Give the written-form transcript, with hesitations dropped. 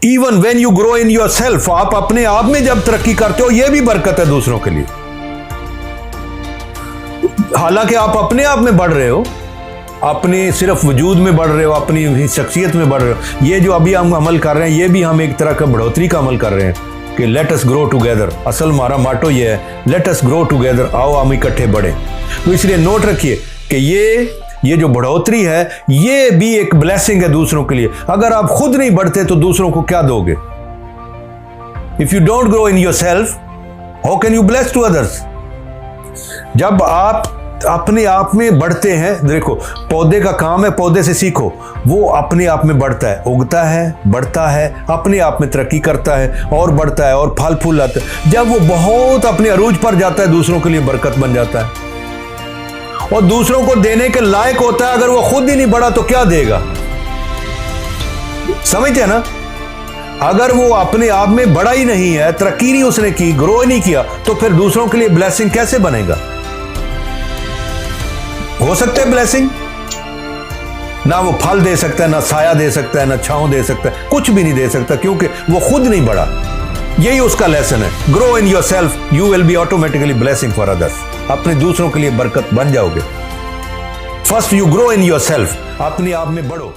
Even when you grow in your self, आप अपने आप में जब तरक्की करते हो, यह भी बरकत है दूसरों के लिए। हालांकि आप अपने आप में बढ़ रहे हो, अपने सिर्फ वजूद में बढ़ रहे हो, अपनी शख्सियत में बढ़ रहे हो। ये जो अभी हम अमल कर रहे हैं, ये भी हम एक तरह का बढ़ोतरी का अमल कर रहे हैं कि लेट अस ग्रो टुगेदर। असल हमारा माटो ये है, लेट अस ग्रो टुगेदर, आओ हम इकट्ठे बढ़े। तो इसलिए नोट रखिए कि ये जो बढ़ोतरी है, ये भी एक ब्लेसिंग है दूसरों के लिए। अगर आप खुद नहीं बढ़ते तो दूसरों को क्या दोगे? If you don't grow in yourself, how can you bless to others? जब आप अपने आप में बढ़ते हैं, देखो पौधे का काम है, पौधे से सीखो, वो अपने आप में बढ़ता है, उगता है, बढ़ता है, अपने आप में तरक्की करता है और बढ़ता है और फल फूल आता है। जब वो बहुत अपने अरूज पर जाता है, दूसरों के लिए बरकत बन जाता है और दूसरों को देने के लायक होता है। अगर वो खुद ही नहीं बढ़ा तो क्या देगा? समझते हैं ना? अगर वो अपने आप में बढ़ा ही नहीं है, तरक्की नहीं उसने की, ग्रो नहीं किया, तो फिर दूसरों के लिए ब्लेसिंग कैसे बनेगा? हो सकता है ब्लेसिंग? ना वो फल दे सकता है, ना साया दे सकता है, ना छांव दे सकता है, कुछ भी नहीं दे सकता, क्योंकि वो खुद नहीं बढ़ा। यही उसका लेसन है। Grow in your self, you will be automatically blessing for others. अपने दूसरों के लिए बरकत बन जाओगे। First you grow in your self, अपने आप में बढ़ो।